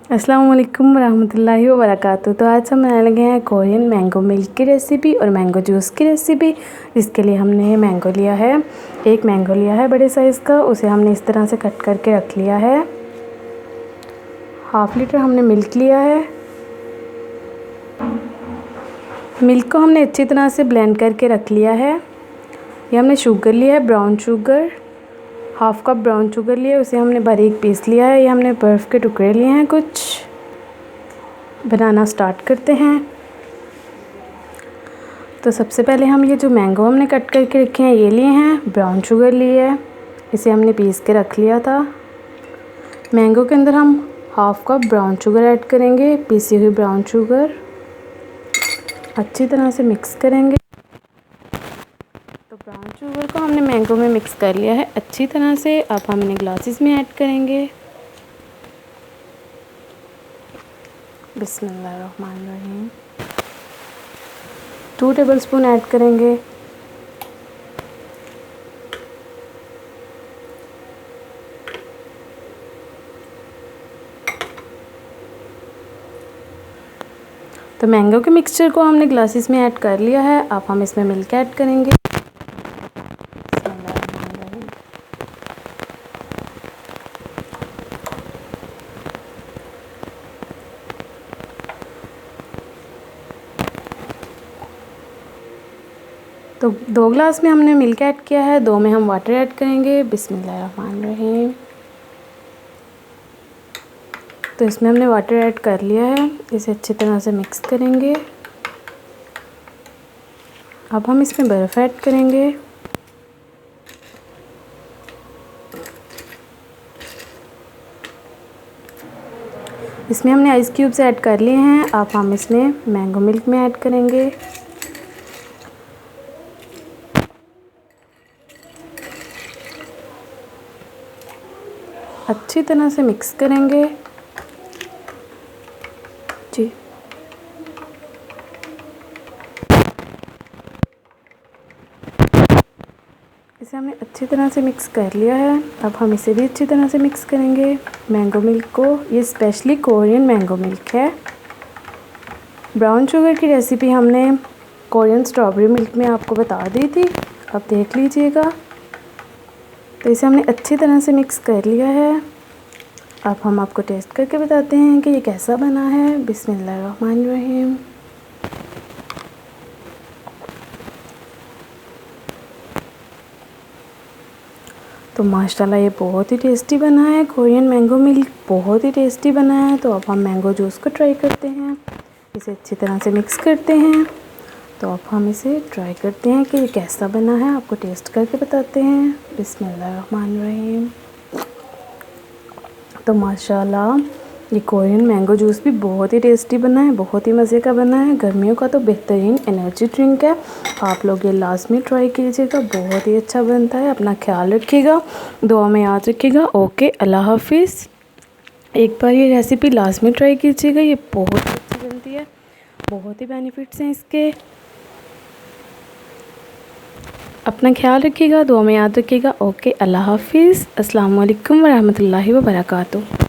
अस्सलाम वालेकुम रहमतुल्लाहि व बरकातहू। तो आज हम बनाने लगे हैं कोरियन मैंगो मिल्क की रेसिपी और मैंगो जूस की रेसिपी। इसके लिए हमने मैंगो लिया है, एक मैंगो लिया है बड़े साइज़ का, उसे हमने इस तरह से कट करके रख लिया है। हाफ़ लीटर हमने मिल्क लिया है। मिल्क को हमने अच्छी तरह से ब्लेंड करके रख लिया है। ये हमने शुगर लिया है, brown sugar, half cup brown sugar लिया, उसे हमने बारीक पीस लिया है। ये हमने बर्फ़ के टुकड़े लिए हैं कुछ। बनाना स्टार्ट करते हैं। तो सबसे पहले हम ये जो मैंगो हमने कट करके रखे हैं ये लिए हैं, ब्राउन शुगर लिए है, इसे हमने पीस के रख लिया था। मैंगो के अंदर हम half cup brown sugar add करेंगे, पीसी हुई ब्राउन शुगर। अच्छी तरह से मिक्स करेंगे। तो ब्राउन शुगर को हमने मैंगो में मिक्स कर लिया है अच्छी तरह से। अब हम इन्हें ग्लासेस में ऐड करेंगे। बिस्मिल्लाहिर्रहमानिर्रहीम। 2 टेबलस्पून ऐड करेंगे। तो मैंगो के मिक्सचर को हमने ग्लासेस में ऐड कर लिया है। अब हम इसमें मिल्क ऐड करेंगे। तो 2 ग्लास में हमने मिल्क ऐड किया है, 2 में हम वाटर ऐड करेंगे। बिस्मिल्लाहिर्रहमानिर्रहीम। तो इसमें हमने वाटर ऐड कर लिया है, इसे अच्छी तरह से मिक्स करेंगे। अब हम इसमें बर्फ़ ऐड करेंगे। इसमें हमने आइस क्यूब्स ऐड कर लिए हैं। अब हम इसमें मैंगो मिल्क में ऐड करेंगे। अच्छी तरह से मिक्स करेंगे जी। इसे हमने अच्छी तरह से मिक्स कर लिया है। अब हम इसे भी अच्छी तरह से मिक्स करेंगे मैंगो मिल्क को। ये स्पेशली कोरियन मैंगो मिल्क है। ब्राउन शुगर की रेसिपी हमने कोरियन स्ट्रॉबेरी मिल्क में आपको बता दी थी, अब देख लीजिएगा। तो इसे हमने अच्छी तरह से मिक्स कर लिया है। अब हम आपको टेस्ट करके बताते हैं कि ये कैसा बना है। बिस्मिल्लाहिर्रहमानिर्रहीम। तो माशाल्लाह ये बहुत ही टेस्टी बना है। कोरियन मैंगो मिल्क बहुत ही टेस्टी बना है। तो अब हम मैंगो जूस को ट्राई करते हैं। इसे अच्छी तरह से मिक्स करते हैं। तो अब हम इसे ट्राई करते हैं कि ये कैसा बना है, आपको टेस्ट करके बताते हैं। बिस्मिल्लाहिर्रहमानिर्रहीम। तो माशाल्लाह ये कोरियन मैंगो जूस भी बहुत ही टेस्टी बना है, बहुत ही मज़े का बना है। गर्मियों का तो बेहतरीन एनर्जी ड्रिंक है। आप लोग ये लाजमी ट्राई कीजिएगा, बहुत ही अच्छा बनता है। अपना ख्याल रखिएगा, दुआ में याद रखिएगा। ओके, अल्लाह हाफिज़। एक बार ये रेसिपी लाजमी ट्राई कीजिएगा, ये बहुत अच्छी बनती है, बहुत ही बेनिफिट्स हैं इसके। अपना ख्याल रखिएगा, दुआ में याद रखिएगा। ओके, अल्लाह हाफिज़। अस्सलाम वालेकुम व रहमतुल्लाहि व बरकातहू।